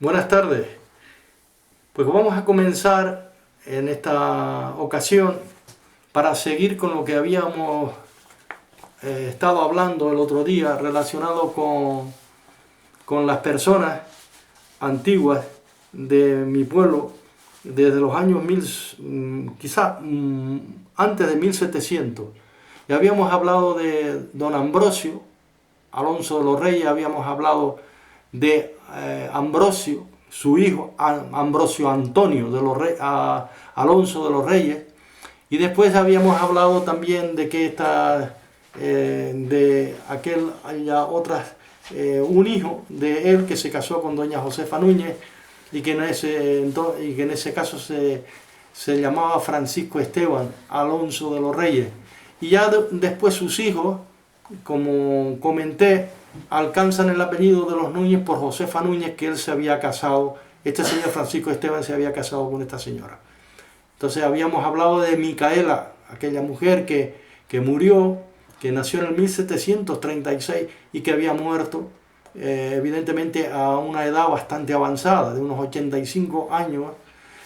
Buenas tardes. Pues vamos a comenzar en esta ocasión para seguir con lo que habíamos estado hablando el otro día relacionado con las personas antiguas de mi pueblo desde los años quizá antes de 1700. Y habíamos hablado de don Ambrosio, Alonso de los Reyes, habíamos hablado de Ambrosio, su hijo Ambrosio Antonio de los Alonso de los Reyes, y después habíamos hablado también de que de aquel haya un hijo de él que se casó con doña Josefa Núñez y que en ese caso se llamaba Francisco Esteban Alonso de los Reyes. Y ya después sus hijos, como comenté, alcanzan el apellido de los Núñez por Josefa Núñez, que él se había casado, este señor Francisco Esteban se había casado con esta señora. Entonces habíamos hablado de Micaela, aquella mujer que murió, que nació en el 1736 y que había muerto evidentemente a una edad bastante avanzada, de unos 85 años.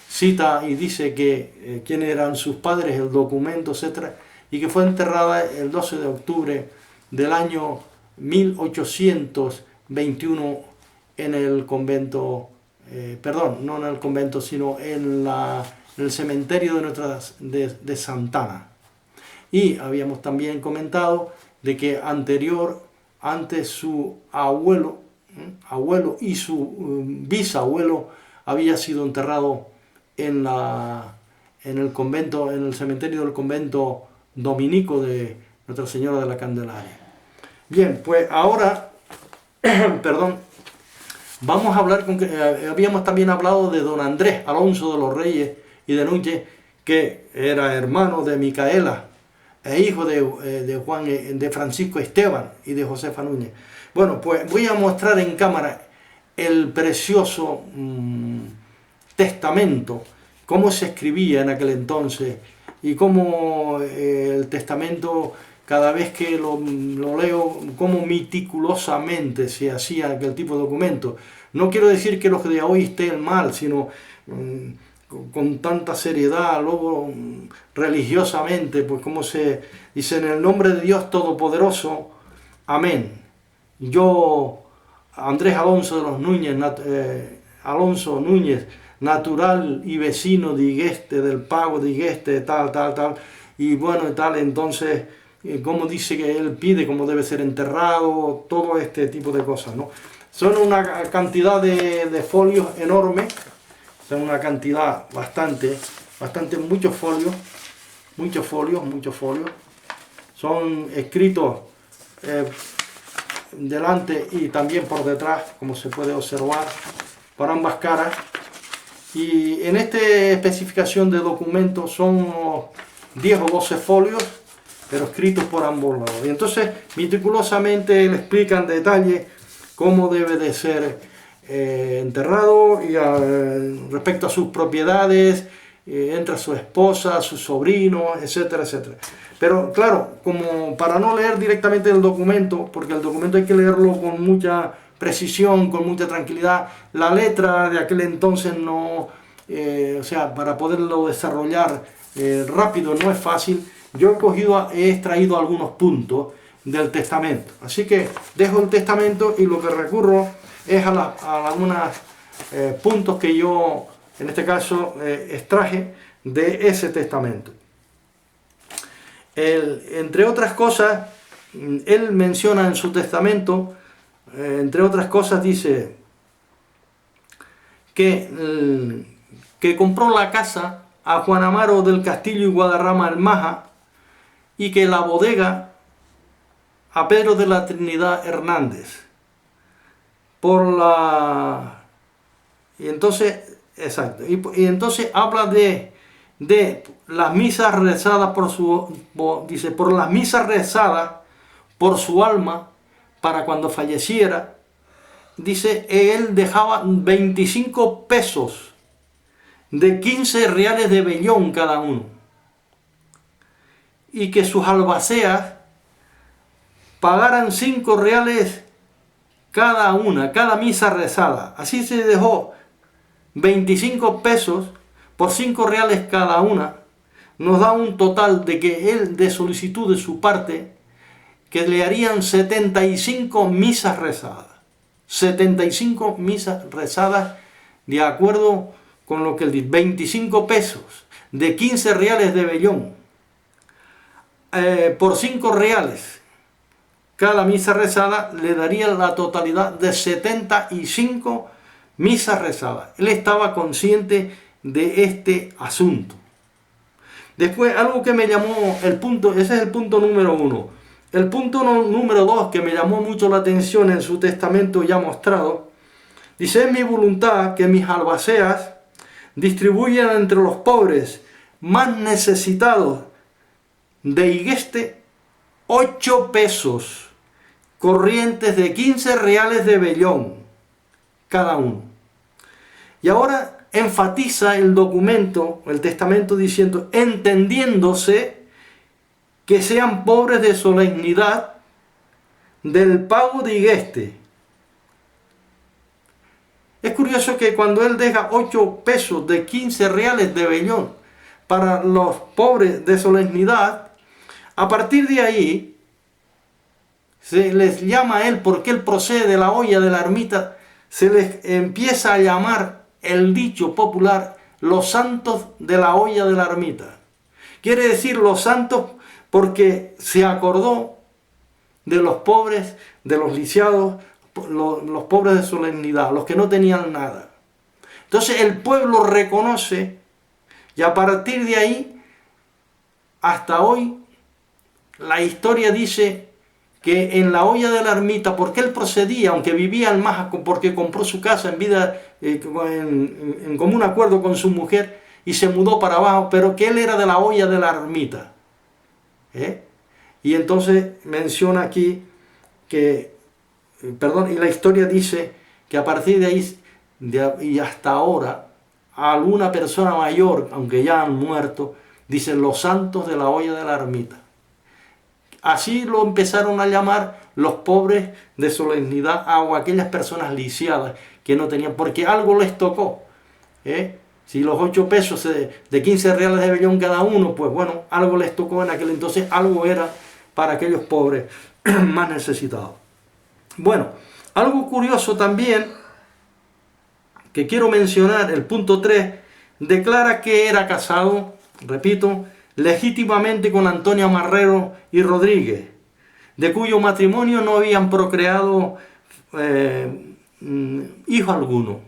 Cita y dice que quiénes eran sus padres, el documento, etc. Y que fue enterrada el 12 de octubre del año 1821 en el convento, no en el convento, sino en el cementerio de Santana. Y habíamos también comentado de que antes su abuelo y su bisabuelo había sido enterrado en el convento, en el cementerio del convento dominico de Nuestra Señora de la Candelaria. Bien, pues ahora, vamos a hablar habíamos también hablado de don Andrés Alonso de los Reyes y de Núñez, que era hermano de Micaela e hijo de Francisco Esteban y de Josefa Núñez. Bueno, pues voy a mostrar en cámara el precioso testamento, cómo se escribía en aquel entonces y cómo el testamento, cada vez que lo leo, cómo meticulosamente se hacía aquel tipo de documento. No quiero decir que los de hoy estén mal, sino con tanta seriedad, luego religiosamente, pues como se dice: en el nombre de Dios Todopoderoso, amén. Yo, Andrés Alonso de los Núñez, Alonso Núñez, natural y vecino de Igueste, del Pago de Igueste, tal, y bueno, tal, entonces, como dice que él pide, cómo debe ser enterrado, todo este tipo de cosas, ¿no? Son una cantidad de folios enormes, son una cantidad bastante, muchos folios, son escritos delante y también por detrás, como se puede observar, por ambas caras. Y en esta especificación de documentos son unos 10 o 12 folios, pero escritos por ambos lados. Y entonces, meticulosamente, le explican en detalle cómo debe de ser enterrado y respecto a sus propiedades, entre su esposa, sus sobrinos, etcétera, etcétera. Pero claro, como para no leer directamente el documento, porque el documento hay que leerlo con mucha precisión, con mucha tranquilidad, la letra de aquel entonces no, o sea, para poderlo desarrollar rápido no es fácil. Yo he extraído algunos puntos del testamento, así que dejo el testamento y lo que recurro es a algunos puntos que yo, en este caso, extraje de ese testamento. Entre otras cosas, él menciona en su testamento, entre otras cosas, dice que compró la casa a Juan Amaro del Castillo y Guadarrama el Maja, y que la bodega a Pedro de la Trinidad Hernández. Y entonces entonces habla de las misas rezadas por las misas rezadas por su alma para cuando falleciera. Dice, él dejaba 25 pesos de 15 reales de vellón cada uno, y que sus albaceas pagaran 5 reales cada misa rezada. Así se dejó 25 pesos por 5 reales cada una. Nos da un total de que él, de solicitud de su parte, que le harían 75 misas rezadas. 75 misas rezadas, de acuerdo con lo que él dice. 25 pesos de 15 reales de vellón por 5 reales. Cada misa rezada le daría la totalidad de 75 misas rezadas. Él estaba consciente de este asunto. Después, algo que me llamó el punto, ese es el punto número 1. El punto número 2, que me llamó mucho la atención en su testamento ya mostrado, dice: es mi voluntad que mis albaceas distribuyan entre los pobres más necesitados de Igueste 8 pesos corrientes de 15 reales de vellón cada uno. Y ahora enfatiza el documento, el testamento, diciendo: entendiéndose que sean pobres de solemnidad del pago de Igueste. Es curioso que cuando él deja 8 pesos de 15 reales de vellón para los pobres de solemnidad, a partir de ahí se les llama a él, porque él procede de la olla de la ermita, se les empieza a llamar el dicho popular: los santos de la olla de la ermita. Quiere decir los santos porque se acordó de los pobres, de los lisiados, los pobres de solemnidad, los que no tenían nada. Entonces el pueblo reconoce, y a partir de ahí, hasta hoy, la historia dice que en la olla de la ermita, porque él procedía, aunque vivía al más, porque compró su casa en vida, en común acuerdo con su mujer, y se mudó para abajo, pero que él era de la olla de la ermita. Y entonces menciona aquí que, y la historia dice que a partir de ahí y hasta ahora, alguna persona mayor, aunque ya han muerto, dicen los santos de la olla de la ermita. Así lo empezaron a llamar los pobres de solemnidad, o aquellas personas lisiadas que no tenían, porque algo les tocó. Si los 8 pesos de 15 reales de vellón cada uno, pues bueno, algo les tocó en aquel entonces, algo era para aquellos pobres más necesitados. Bueno, algo curioso también que quiero mencionar, el punto 3, declara que era casado, repito, legítimamente con Antonia Marrero y Rodríguez, de cuyo matrimonio no habían procreado hijo alguno.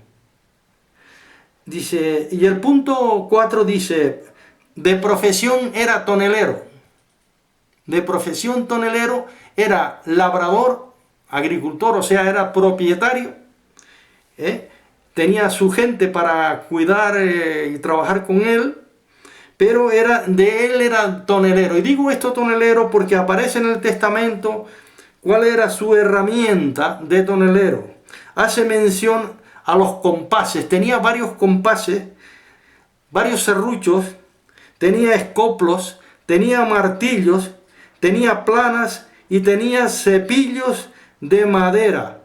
Dice, y el punto 4 dice: de profesión era tonelero. De profesión tonelero, era labrador, agricultor, o sea, era propietario. Tenía su gente para cuidar y trabajar con él, pero él era tonelero. Y digo esto tonelero porque aparece en el testamento cuál era su herramienta de tonelero. Hace mención a los compases. Tenía varios compases, varios serruchos, tenía escoplos, tenía martillos, tenía planas y tenía cepillos de madera.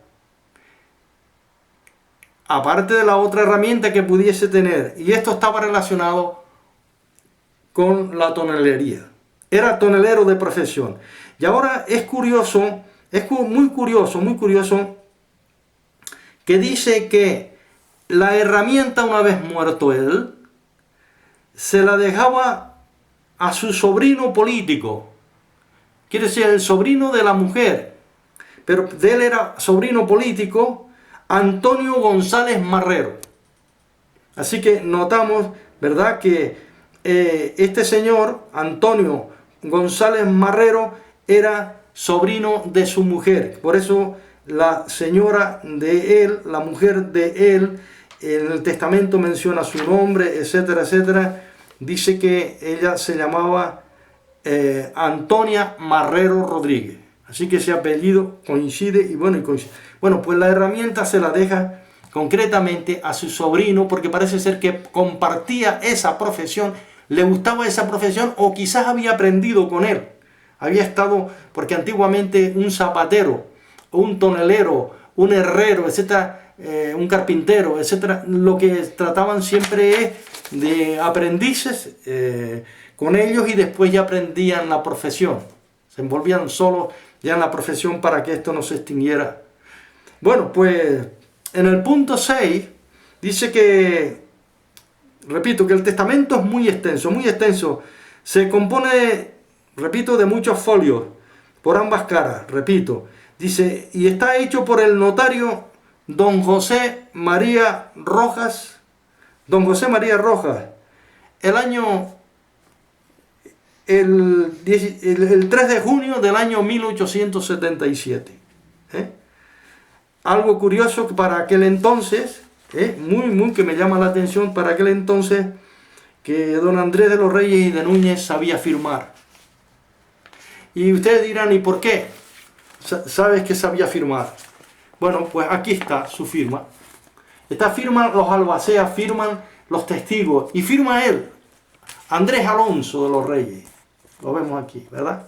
Aparte de la otra herramienta que pudiese tener. Y esto estaba relacionado con la tonelería. Era tonelero de profesión. Y ahora es curioso, muy curioso, que dice que la herramienta, una vez muerto él, se la dejaba a su sobrino político. Quiere decir, el sobrino de la mujer. Pero de él era sobrino político, Antonio González Marrero. Así que notamos, ¿verdad?, que este señor, Antonio González Marrero, era sobrino de su mujer. Por eso la señora de él, la mujer de él, en el testamento menciona su nombre, etcétera, etcétera. Dice que ella se llamaba Antonia Marrero Rodríguez. Así que ese apellido coincide y coincide. Bueno, pues la herramienta se la deja concretamente a su sobrino, porque parece ser que compartía esa profesión, le gustaba esa profesión, o quizás había aprendido con él. Había estado, porque antiguamente un zapatero, o un tonelero, un herrero, etcétera, un carpintero, etcétera, lo que trataban siempre es de aprendices con ellos y después ya aprendían la profesión. Se envolvían solo ya en la profesión para que esto no se extinguiera. Bueno, pues en el punto 6 dice que, repito, que el testamento es muy extenso, muy extenso. Se compone, repito, de muchos folios por ambas caras, repito. Dice, y está hecho por el notario don José María Rojas, el año, el 3 de junio del año 1877. Algo curioso que para aquel entonces, muy que me llama la atención para aquel entonces, que don Andrés de los Reyes y de Núñez sabía firmar. Y ustedes dirán, ¿y por qué? ¿Sabes que sabía firmar? Bueno, pues aquí está su firma. Esta firma, los albaceas firman, los testigos, y firma él, Andrés Alonso de los Reyes. Lo vemos aquí, ¿verdad?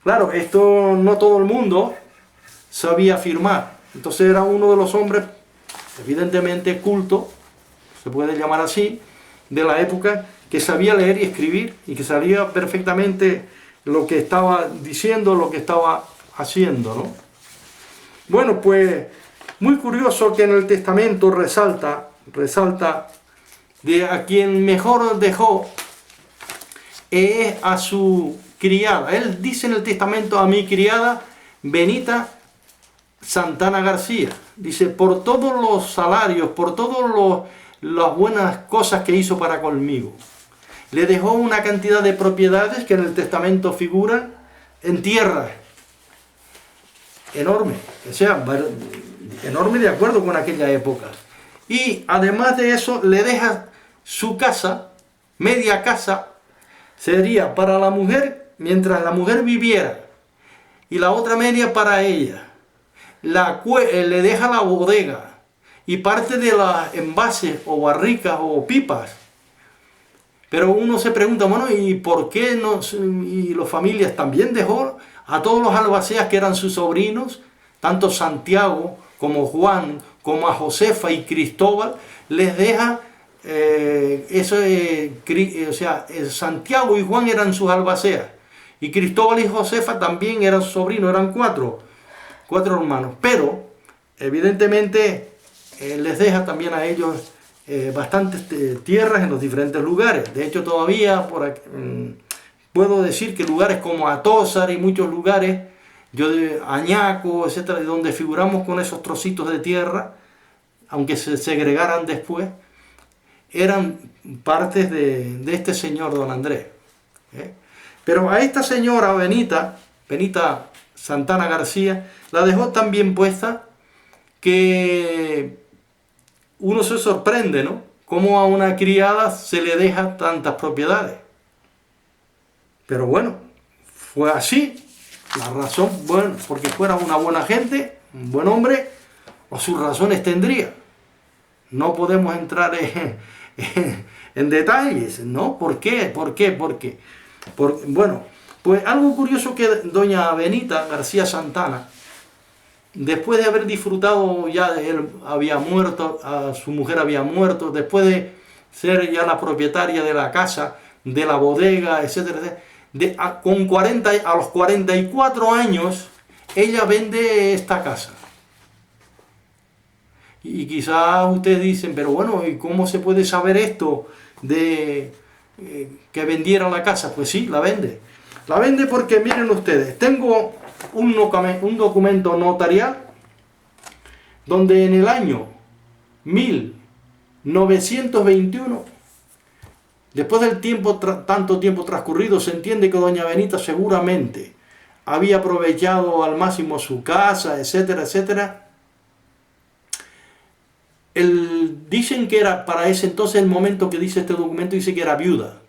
Claro, esto no todo el mundo sabía firmar. Entonces era uno de los hombres, evidentemente culto, se puede llamar así, de la época, que sabía leer y escribir y que sabía perfectamente lo que estaba diciendo, lo que estaba haciendo, ¿no? Bueno, pues muy curioso que en el testamento resalta de a quien mejor dejó es a su criada. Él dice en el testamento, a mi criada Benita Santana García. Dice, por todos los salarios, por todas las buenas cosas que hizo para conmigo. Le dejó una cantidad de propiedades que en el testamento figuran en tierra. Enorme. O sea, enorme de acuerdo con aquella época. Y además de eso, le deja su casa, media casa, sería para la mujer, mientras la mujer viviera, y la otra media para ella. Le deja la bodega y parte de los envases o barricas o pipas. Pero uno se pregunta, bueno, ¿y por qué no? Y las familias también dejó a todos los albaceas que eran sus sobrinos, tanto Santiago como Juan, como a Josefa y Cristóbal, les deja Santiago y Juan eran sus albaceas, y Cristóbal y Josefa también eran sus sobrinos, eran cuatro hermanos, pero evidentemente les deja también a ellos bastantes tierras en los diferentes lugares. De hecho, todavía por aquí, puedo decir que lugares como Atózar y muchos lugares, Añaco, etcétera, donde figuramos con esos trocitos de tierra, aunque se segregaran después, eran partes de este señor don Andrés. Pero a esta señora Benita Santana García, la dejó tan bien puesta que uno se sorprende, ¿no? Cómo a una criada se le deja tantas propiedades. Pero bueno, fue así. La razón, bueno, porque fuera una buena gente, un buen hombre, o sus razones tendría. No podemos entrar en detalles, ¿no? ¿Por qué? Bueno, pues algo curioso que doña Benita García Santana, después de haber disfrutado ya de él, había muerto, su mujer había muerto, después de ser ya la propietaria de la casa, de la bodega, etcétera, a los 44 años, ella vende esta casa. Y quizás ustedes dicen, pero bueno, ¿y cómo se puede saber esto de que vendiera la casa? Pues sí, la vende. La vende porque, miren ustedes, tengo un documento notarial donde en el año 1921, después del tanto tiempo transcurrido, se entiende que doña Benita seguramente había aprovechado al máximo su casa, etcétera, etcétera. Dicen que era para ese entonces, el momento que dice este documento, dice que era viuda.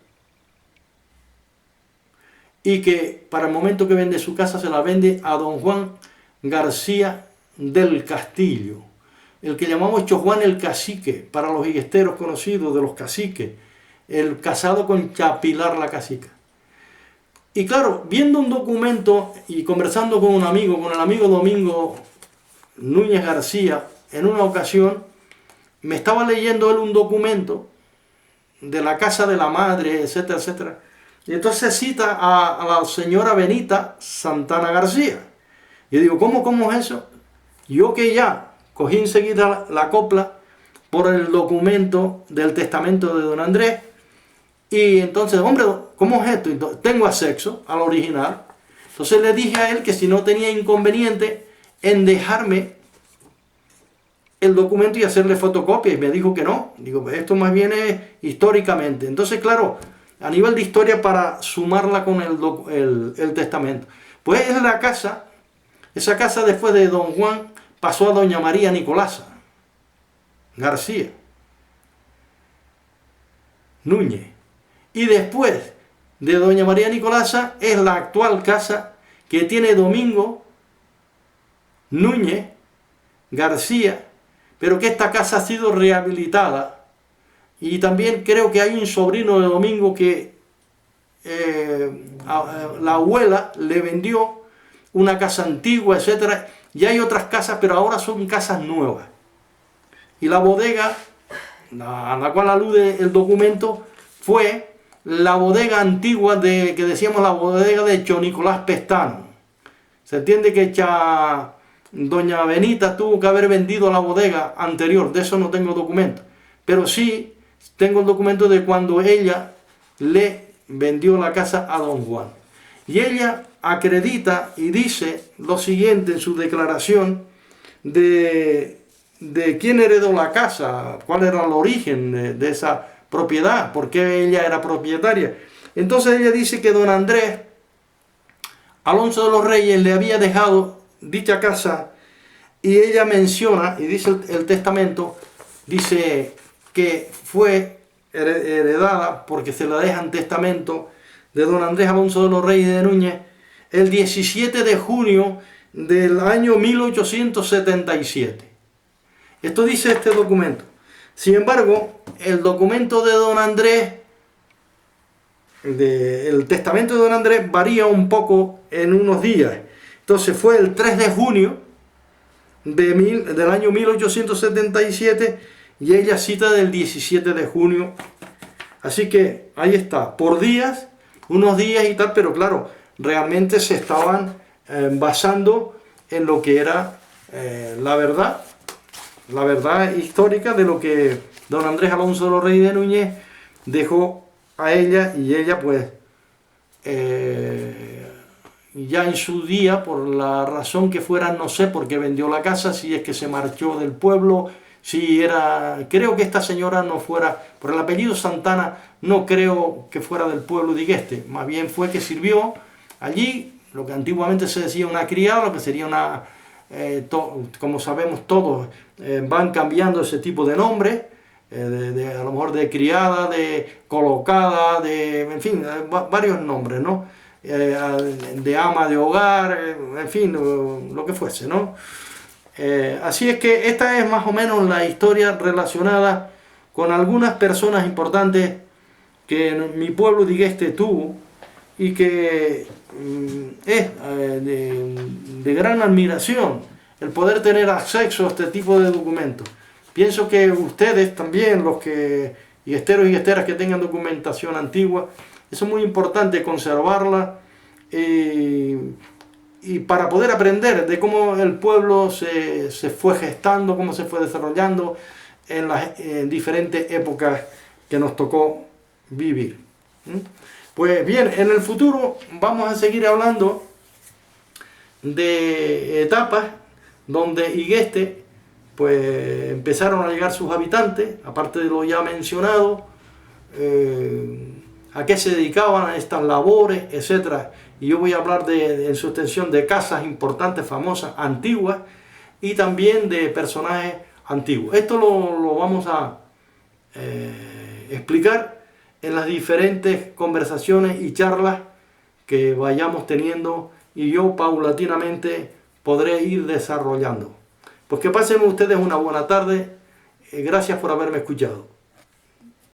Y que para el momento que vende su casa se la vende a don Juan García del Castillo, el que llamamos Juan el Cacique, para los higuesteros conocidos de los caciques, el casado con Chapilar la cacica. Y claro, viendo un documento y conversando con un amigo, con el amigo Domingo Núñez García, en una ocasión, me estaba leyendo él un documento de la casa de la madre, etcétera, etcétera. Y entonces cita a la señora Benita Santana García. Yo digo, ¿cómo es eso? Yo que ya cogí enseguida la copla por el documento del testamento de don Andrés. Y entonces, hombre, ¿cómo es esto? Entonces, tengo acceso al original. Entonces le dije a él que si no tenía inconveniente en dejarme el documento y hacerle fotocopia. Y me dijo que no. Digo, esto más bien es históricamente. Entonces, claro, a nivel de historia para sumarla con el testamento. Pues es la casa, esa casa después de don Juan pasó a doña María Nicolasa García Núñez. Y después de doña María Nicolasa es la actual casa que tiene Domingo Núñez García, pero que esta casa ha sido rehabilitada. Y también creo que hay un sobrino de Domingo que la abuela le vendió una casa antigua, etcétera. Y hay otras casas, pero ahora son casas nuevas. Y la bodega a la cual alude el documento fue la bodega antigua que decíamos la bodega de Cho Nicolás Pestano. Se entiende que doña Benita tuvo que haber vendido la bodega anterior, de eso no tengo documento, pero sí tengo el documento de cuando ella le vendió la casa a don Juan. Y ella acredita y dice lo siguiente en su declaración de quién heredó la casa, cuál era el origen de esa propiedad, por qué ella era propietaria. Entonces ella dice que don Andrés Alonso de los Reyes le había dejado dicha casa, y ella menciona, y dice el testamento, dice que fue heredada porque se la deja en testamento de don Andrés Alonso de los Reyes de Núñez el 17 de junio del año 1877. Esto dice este documento. Sin embargo, el documento de don Andrés, el testamento de don Andrés varía un poco en unos días. Entonces fue el 3 de junio del año 1877 y ella cita del 17 de junio. Así que ahí está, por días, unos días y tal, pero claro, realmente se estaban basando en lo que era la verdad histórica de lo que don Andrés Alonso de los Reyes de Núñez dejó a ella, y ella pues ya en su día, por la razón que fuera, no sé por qué vendió la casa, si es que se marchó del pueblo, si era, creo que esta señora no fuera, por el apellido Santana, no creo que fuera del pueblo de Igueste, más bien fue que sirvió allí, lo que antiguamente se decía una criada, lo que sería una, como sabemos todos, van cambiando ese tipo de nombres, a lo mejor de criada, de colocada, en fin, varios nombres, ¿no? De ama de hogar, en fin, lo que fuese, ¿no? Así es que esta es más o menos la historia relacionada con algunas personas importantes que mi pueblo de Igueste tuvo y que es de gran admiración el poder tener acceso a este tipo de documentos. Pienso que ustedes también, los iguesteros y iguesteras que tengan documentación antigua, eso es muy importante conservarla y para poder aprender de cómo el pueblo se fue gestando, cómo se fue desarrollando en las diferentes épocas que nos tocó vivir. Pues bien, en el futuro vamos a seguir hablando de etapas donde Igueste pues empezaron a llegar sus habitantes, aparte de lo ya mencionado, a qué se dedicaban a estas labores, etc. Y yo voy a hablar en su extensión de casas importantes, famosas, antiguas, y también de personajes antiguos. Esto lo vamos a explicar en las diferentes conversaciones y charlas que vayamos teniendo, y yo paulatinamente podré ir desarrollando. Pues que pasen ustedes una buena tarde. Gracias por haberme escuchado.